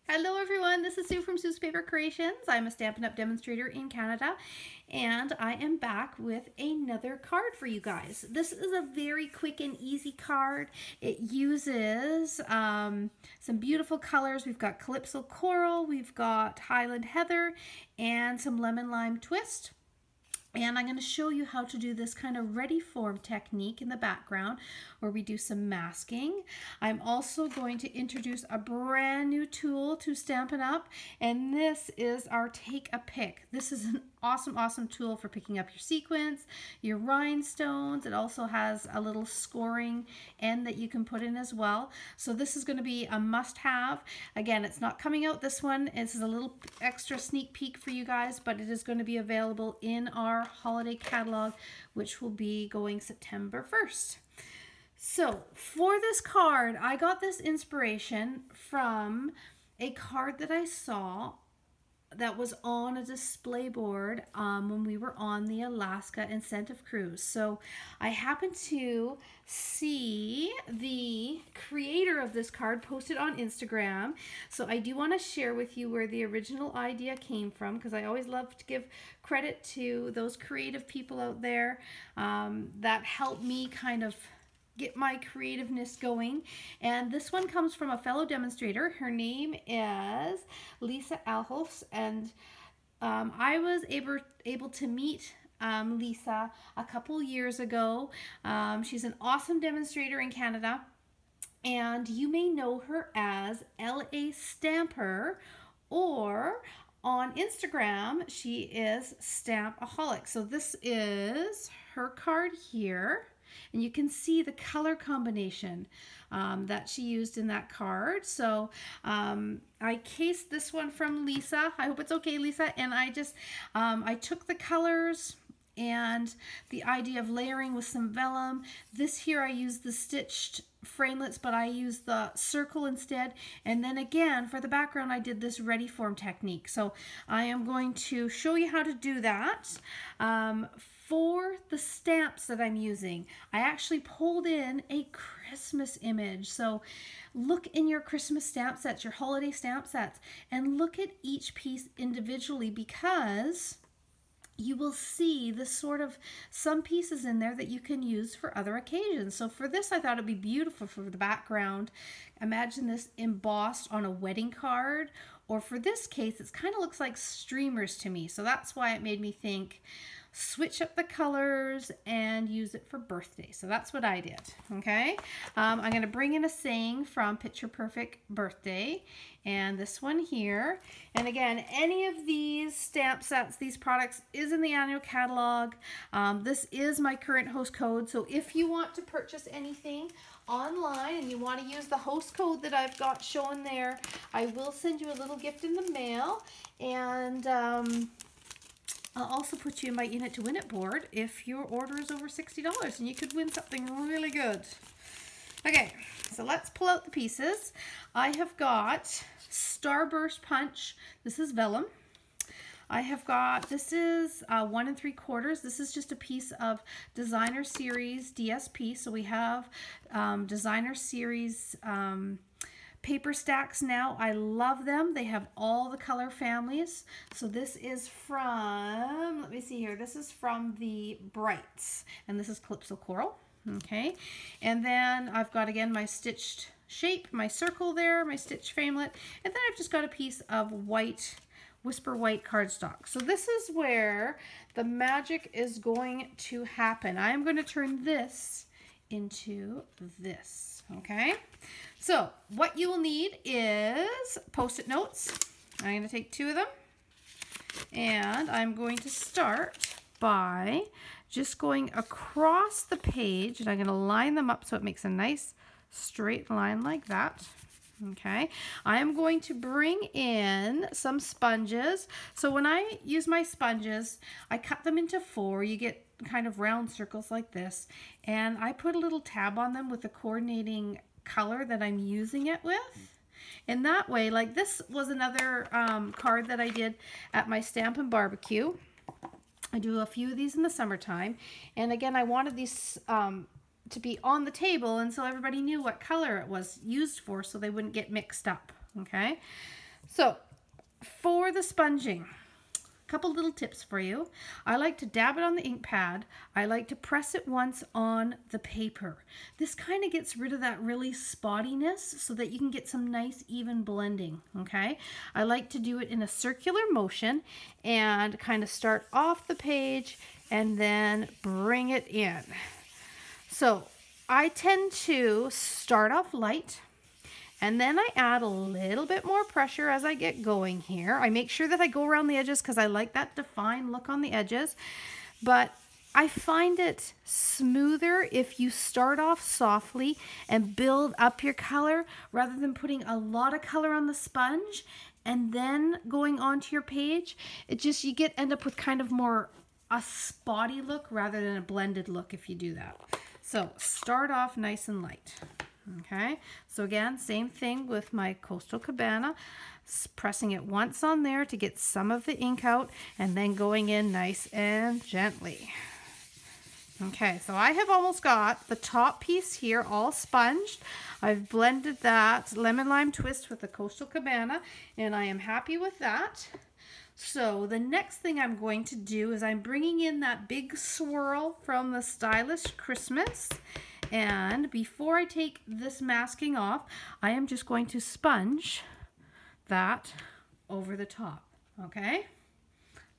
Hello everyone, this is Sue from Sue's Paper Creations. I'm a Stampin' Up! Demonstrator in Canada, and I am back with another card for you guys. This is a very quick and easy card. It uses some beautiful colors. We've got Calypso Coral, we've got Highland Heather, and some Lemon Lime Twist. And I'm going to show you how to do this kind of Retiform technique in the background where we do some masking. I'm also going to introduce a brand new tool to Stampin' Up! And this is our Take a Pick. This is an awesome tool for picking up your sequins, your rhinestones. It also has a little scoring end that you can put in as well. So this is going to be a must-have. Again, it's not coming out this one. This is a little extra sneak peek for you guys, but it is going to be available in our holiday catalog, which will be going September 1st. So for this card, I got this inspiration from a card that I saw that was on a display board when we were on the Alaska incentive cruise. So I happened to see the creator of this card posted on Instagram. So I do want to share with you where the original idea came from, because I always love to give credit to those creative people out there that help me kind of get my creativeness going. And this one comes from a fellow demonstrator. Her name is Lisa Alhofs, and I was able to meet Lisa a couple years ago. She's an awesome demonstrator in Canada, and you may know her as LA Stamper, or on Instagram she is Stampaholic. So this is her card here. And you can see the color combination that she used in that card. So I cased this one from Lisa. I hope it's okay, Lisa. And I just, I took the colors and the idea of layering with some vellum. This here I used the stitched framelits, but I used the circle instead. And then again, for the background, I did this Retiform technique. So I am going to show you how to do that. For the stamps that I'm using, I actually pulled in a Christmas image. So look in your Christmas stamp sets, your holiday stamp sets, and look at each piece individually, because you will see this sort of some pieces in there that you can use for other occasions. So for this, I thought it'd be beautiful for the background. Imagine this embossed on a wedding card, or for this case, it kind of looks like streamers to me. So that's why it made me think, switch up the colors and use it for birthday. So that's what I did, okay? I'm going to bring in a saying from Picture Perfect Birthday, and this one here. And again, any of these stamp sets, these products, is in the annual catalog. This is my current host code, so if you want to purchase anything online and you want to use the host code that I've got shown there, I will send you a little gift in the mail. And I'll also put you in my In It to Win It board if your order is over $60, and you could win something really good. Okay, so let's pull out the pieces. I have got Starburst Punch. This is vellum. I have got, this is 1 3/4. This is just a piece of Designer Series DSP. So we have Designer Series paper stacks now. I love them. They have all the color families. So this is from, let me see here, this is from the Brights, and this is Calypso Coral. Okay, and then I've got, again, my stitched shape, my circle there, my stitched framelit, and then I've just got a piece of white, Whisper White cardstock. So this is where the magic is going to happen. I'm going to turn this into this, okay? So what you will need is Post-it notes. I'm going to take 2 of them, and I'm going to start by just going across the page, and I'm going to line them up so it makes a nice straight line like that. Okay, I am going to bring in some sponges. So when I use my sponges, I cut them into 4. You get kind of round circles like this, and I put a little tab on them with the coordinating color that I'm using it with. And that way, like this was another card that I did at my Stampin' Barbecue. I do a few of these in the summertime, and again, I wanted these to be on the table, and so everybody knew what color it was used for, so they wouldn't get mixed up. Okay, So for the sponging, a couple little tips for you. I like to dab it on the ink pad. I like to press it once on the paper. This kind of gets rid of that really spottiness so that you can get some nice even blending, okay? I like to do it in a circular motion and kind of start off the page and then bring it in. So I tend to start off light, and then I add a little bit more pressure as I get going here. I make sure that I go around the edges because I like that defined look on the edges. But I find it smoother if you start off softly and build up your color rather than putting a lot of color on the sponge and then going onto your page. It just, you end up with kind of more a spotty look rather than a blended look if you do that. So start off nice and light. Okay, so again, same thing with my Coastal Cabana, pressing it once on there to get some of the ink out and then going in nice and gently. Okay, so I have almost got the top piece here all sponged. I've blended that lemon lime twist with the Coastal Cabana and I am happy with that. So the next thing I'm going to do is I'm bringing in that big swirl from the Stylish Christmas. And before I take this masking off, I am just going to sponge that over the top, okay?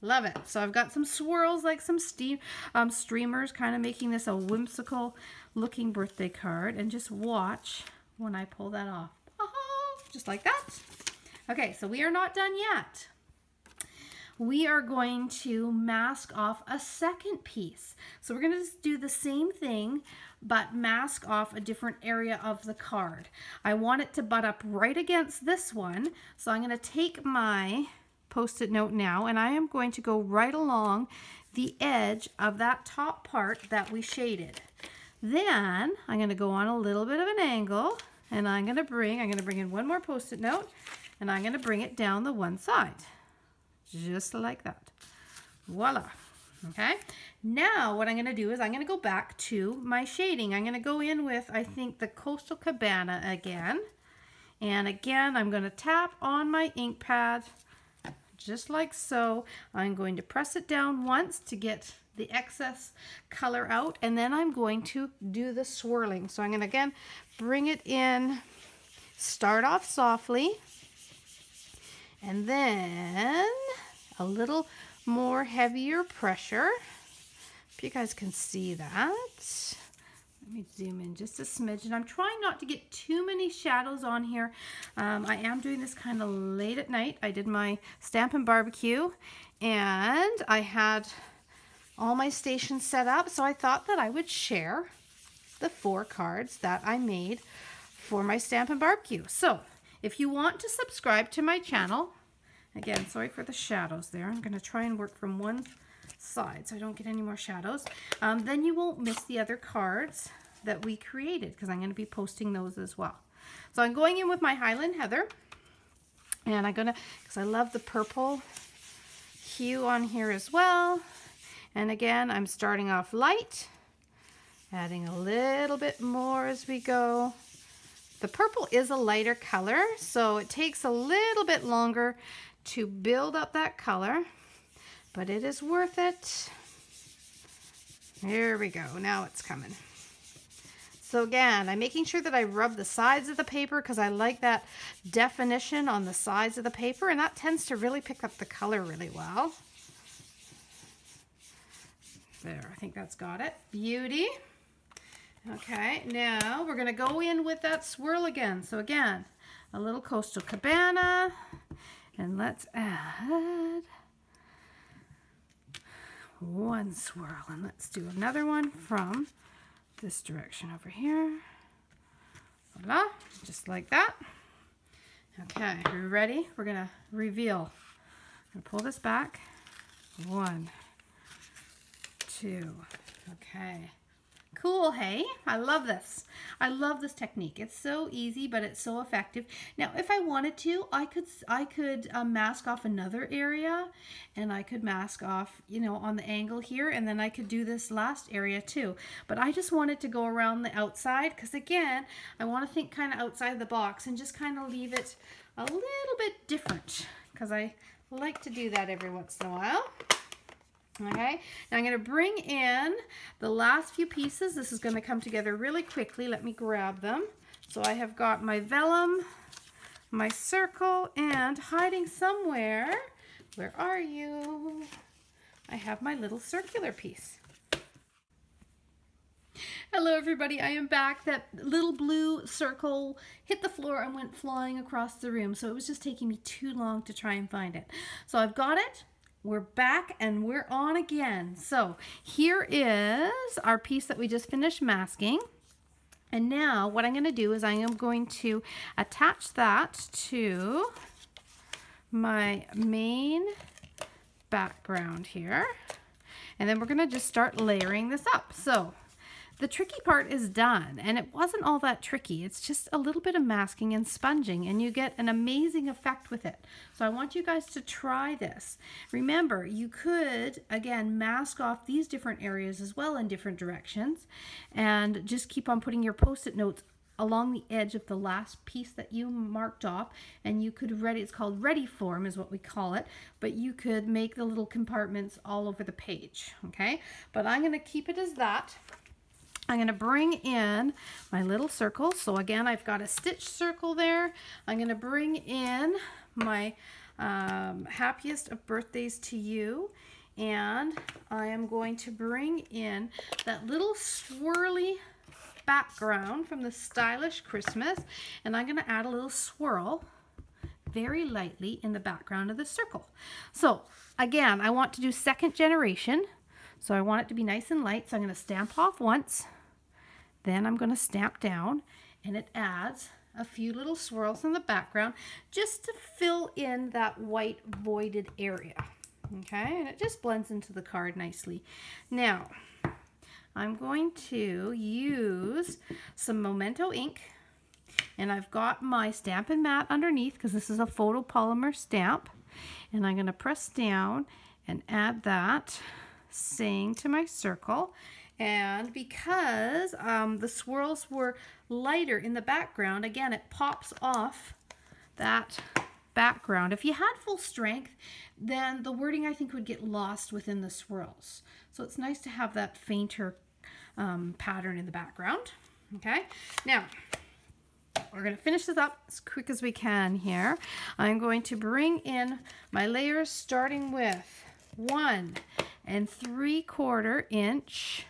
Love it. So I've got some swirls, like some streamers, kind of making this a whimsical looking birthday card. And just watch when I pull that off. Just like that. Okay, so we are not done yet. We are going to mask off a second piece. So we're going to just do the same thing, but mask off a different area of the card. I want it to butt up right against this one. So I'm going to take my Post-it note now and I am going to go right along the edge of that top part that we shaded. Then I'm going to go on a little bit of an angle and I'm going to bring in one more Post-it note and I'm going to bring it down the one side. Just like that. Voila. Okay. Now what I'm going to do is I'm going to go back to my shading. I'm going to go in with, I think, the Coastal Cabana again. And again, I'm going to tap on my ink pad just like so. I'm going to press it down once to get the excess color out. And then I'm going to do the swirling. So I'm going to, again, bring it in, start off softly. And then a little more heavier pressure. If you guys can see that. Let me zoom in just a smidge. And I'm trying not to get too many shadows on here. I am doing this kind of late at night. I did my Stampin' Barbecue and I had all my stations set up. So I thought that I would share the 4 cards that I made for my Stampin' Barbecue. So if you want to subscribe to my channel, again, sorry for the shadows there. I'm going to try and work from one side so I don't get any more shadows. Then you won't miss the other cards that we created because I'm going to be posting those as well. So I'm going in with my Highland Heather and I'm going to, because I love the purple hue on here as well. And again, I'm starting off light, adding a little bit more as we go. The purple is a lighter color, so it takes a little bit longer to build up that color, but it is worth it. Here we go. Now it's coming. So again, I'm making sure that I rub the sides of the paper because I like that definition on the sides of the paper, and that tends to really pick up the color really well. There, I think that's got it. Beauty. Okay, now we're going to go in with that swirl again. So again, a little Coastal Cabana, and let's add one swirl, and let's do another one from this direction over here. Voila, just like that. Okay, are you ready? We're going to reveal. I'm going to pull this back. 1, 2, okay. Cool, hey? I love this. I love this technique. It's so easy, but it's so effective. Now, if I wanted to, I could mask off another area, and I could mask off, you know, on the angle here, and then I could do this last area too. But I just wanted to go around the outside because, again, I want to think kind of outside the box and just kind of leave it a little bit different because I like to do that every once in a while. Okay, now I'm going to bring in the last few pieces. This is going to come together really quickly. Let me grab them. So I have got my vellum, my circle, and hiding somewhere, where are you? I have my little circular piece. Hello everybody, I am back. That little blue circle hit the floor and went flying across the room, so it was just taking me too long to try and find it. So I've got it. We're back and we're on again. So here is our piece that we just finished masking. And now what I'm going to do is I am going to attach that to my main background here. And then we're going to just start layering this up. So the tricky part is done, and it wasn't all that tricky. It's just a little bit of masking and sponging, and you get an amazing effect with it. So I want you guys to try this. Remember, you could, again, mask off these different areas as well in different directions, and just keep on putting your Post-it notes along the edge of the last piece that you marked off, and you could it's called Retiform is what we call it, but you could make the little compartments all over the page, okay? But I'm going to keep it as that. I'm going to bring in my little circle. So again, I've got a stitch circle there. I'm going to bring in my happiest of birthdays to you. And I am going to bring in that little swirly background from the Stylish Christmas. And I'm going to add a little swirl very lightly in the background of the circle. So again, I want to do second generation. So I want it to be nice and light. So I'm going to stamp off once. Then I'm going to stamp down, and it adds a few little swirls in the background just to fill in that white voided area. Okay, and it just blends into the card nicely. Now, I'm going to use some Memento ink, and I've got my Stampin' Mat underneath because this is a photopolymer stamp, and I'm going to press down and add that, saying to my circle. And because the swirls were lighter in the background, again, it pops off that background. If you had full strength, then the wording, I think, would get lost within the swirls. So it's nice to have that fainter pattern in the background. Okay, now we're going to finish this up as quick as we can here. I'm going to bring in my layers starting with 1 3/4 inch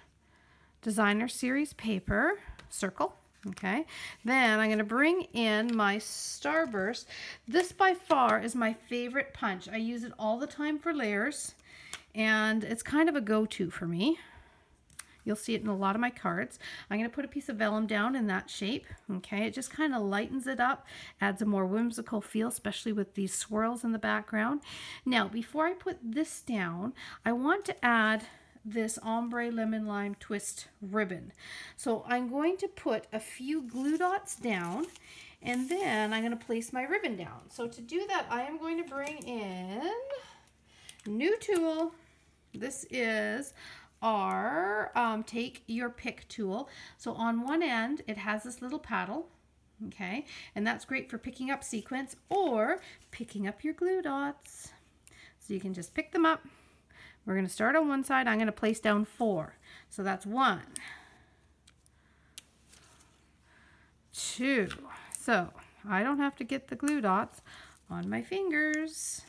designer series paper circle. Okay, then I'm going to bring in my Starburst. This by far is my favorite punch. I use it all the time for layers, and it's kind of a go-to for me. You'll see it in a lot of my cards. I'm going to put a piece of vellum down in that shape. Okay, it just kind of lightens it up, adds a more whimsical feel, especially with these swirls in the background. Now, before I put this down, I want to add this ombre lemon lime twist ribbon. So I'm going to put a few glue dots down, and then I'm going to place my ribbon down. So to do that, I am going to bring in new tool. This is our take your pick tool. So on one end it has this little paddle, okay, and that's great for picking up sequins or picking up your glue dots. So you can just pick them up. We're going to start on one side. I'm going to place down 4. So that's 1, 2. So I don't have to get the glue dots on my fingers,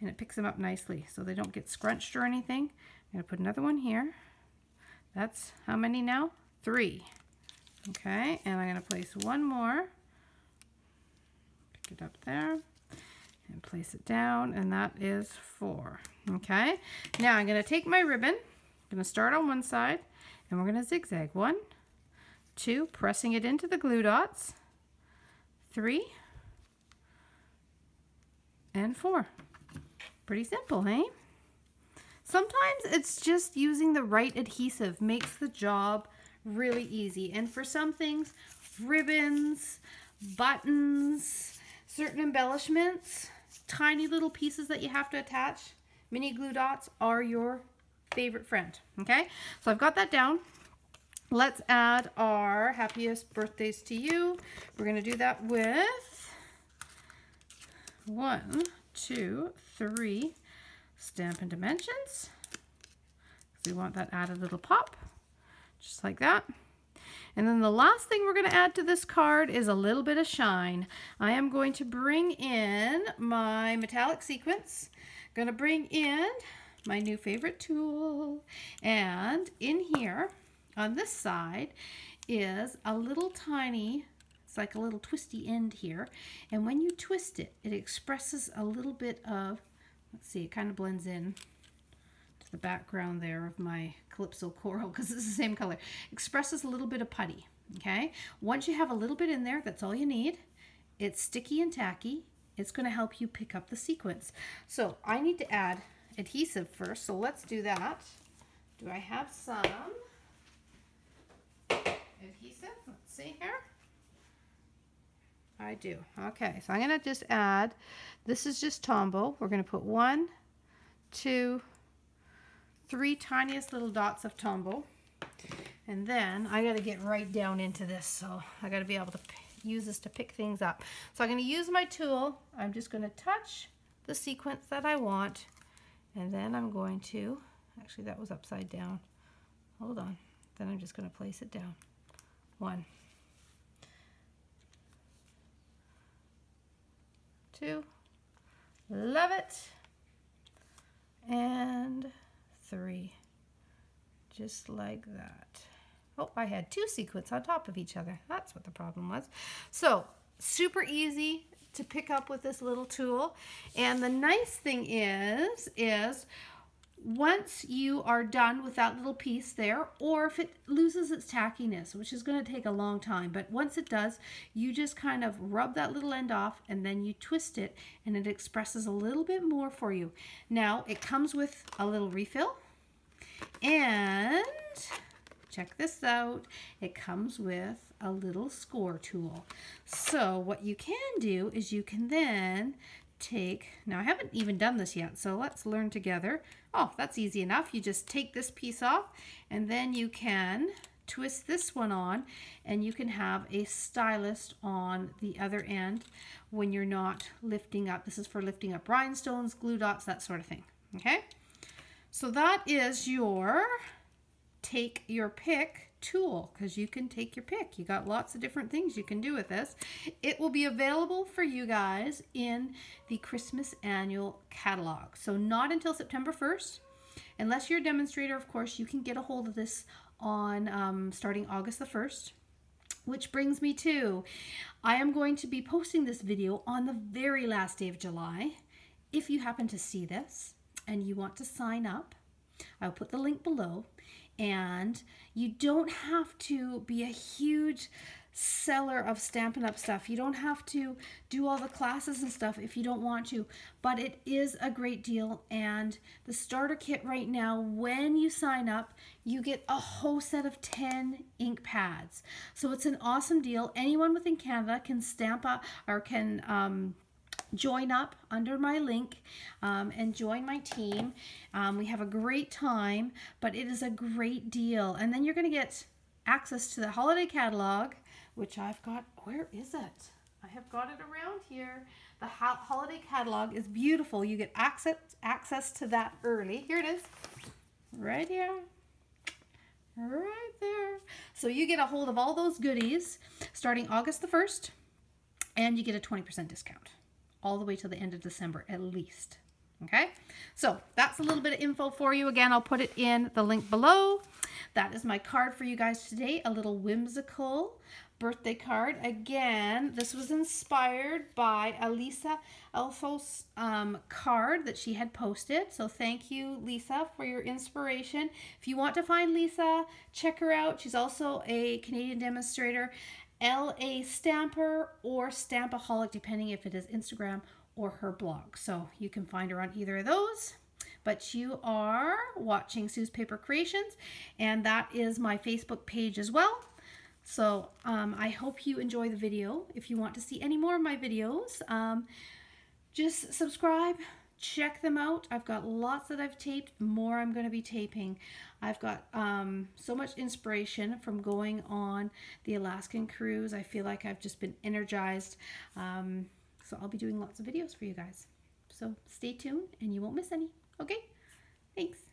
and it picks them up nicely so they don't get scrunched or anything. I'm going to put another one here. That's how many now? 3. Okay, and I'm going to place one more. Pick it up there and place it down, and that is 4. Okay, now I'm going to take my ribbon. I'm going to start on one side, and we're going to zigzag 1, 2, pressing it into the glue dots, 3, and 4. Pretty simple, hey? Sometimes it's just using the right adhesive makes the job really easy. And for some things, ribbons, buttons, certain embellishments, tiny little pieces that you have to attach, mini glue dots are your favorite friend. Okay, so I've got that down. Let's add our happiest birthdays to you. We're going to do that with 1, 2, 3 Stampin' Dimensions. We want that added little pop, just like that. And then the last thing we're going to add to this card is a little bit of shine. I am going to bring in my metallic sequins. Going to bring in my new favorite tool. And in here, on this side, is a little tiny, it's like a little twisty end here. And when you twist it, it expresses a little bit of, let's see, it kind of blends in the background there of my Calypso coral because it's the same color. Expresses a little bit of putty. Okay, once you have a little bit in there, that's all you need. It's sticky and tacky. It's going to help you pick up the sequence. So I need to add adhesive first, so let's do that. Do I have some adhesive? Let's see here. I do. Okay, so I'm going to just add, this is just Tombow. We're going to put 1, 2, 3 tiniest little dots of Tombow. And then I got to get right down into this, so I got to be able to use this to pick things up. So I'm going to use my tool. I'm just going to touch the sequence that I want, and then I'm going to, actually that was upside down. Hold on. Then I'm just going to place it down. 1, 2, love it, and 3, just like that. Oh, I had 2 sequins on top of each other. That's what the problem was. So super easy to pick up with this little tool. And the nice thing is once you are done with that little piece there, or if it loses its tackiness, which is going to take a long time, but once it does, you just kind of rub that little end off and then you twist it and it expresses a little bit more for you. Now it comes with a little refill, and check this out, it comes with a little score tool. So what you can do is you can then take, now I haven't even done this yet, so let's learn together. Oh, that's easy enough. You just take this piece off and then you can twist this one on, and you can have a stylus on the other end when you're not lifting up. This is for lifting up rhinestones, glue dots, that sort of thing. Okay, so that is your take your pick tool, because you can take your pick. You got lots of different things you can do with this. It will be available for you guys in the Christmas annual catalog. So not until September 1st. Unless you're a demonstrator, of course, you can get a hold of this on starting August the 1st. Which brings me to, I am going to be posting this video on the very last day of July. If you happen to see this and you want to sign up, I'll put the link below. And you don't have to be a huge seller of Stampin' Up! Stuff. You don't have to do all the classes and stuff if you don't want to, but it is a great deal. And the starter kit right now, when you sign up, you get a whole set of 10 ink pads. So it's an awesome deal. Anyone within Canada can stamp up or can join up under my link and join my team. We have a great time, but it is a great deal. And then you're going to get access to the holiday catalog, which I've got. Where is it? I have got it around here. The holiday catalog is beautiful. You get access to that early. Here it is, right here, right there. So you get a hold of all those goodies starting August the 1st, and you get a 20% discount all the way to the end of December at least. Okay, so that's a little bit of info for you. Again, I'll put it in the link below. That is my card for you guys today, a little whimsical birthday card. Again, this was inspired by a Lisa Elfos card that she had posted. So thank you, Lisa, for your inspiration. If you want to find Lisa, check her out. She's also a Canadian demonstrator, LA Stamper, or Stampaholic, depending if it is Instagram or her blog. So you can find her on either of those. but you are watching Sue's Paper Creations, and that is my Facebook page as well. So I hope you enjoy the video. If you want to see any more of my videos, just subscribe, check them out. I've got lots that I've taped, more I'm going to be taping. I've got so much inspiration from going on the Alaskan cruise. I feel like I've just been energized. So I'll be doing lots of videos for you guys. So stay tuned and you won't miss any. Okay? Thanks.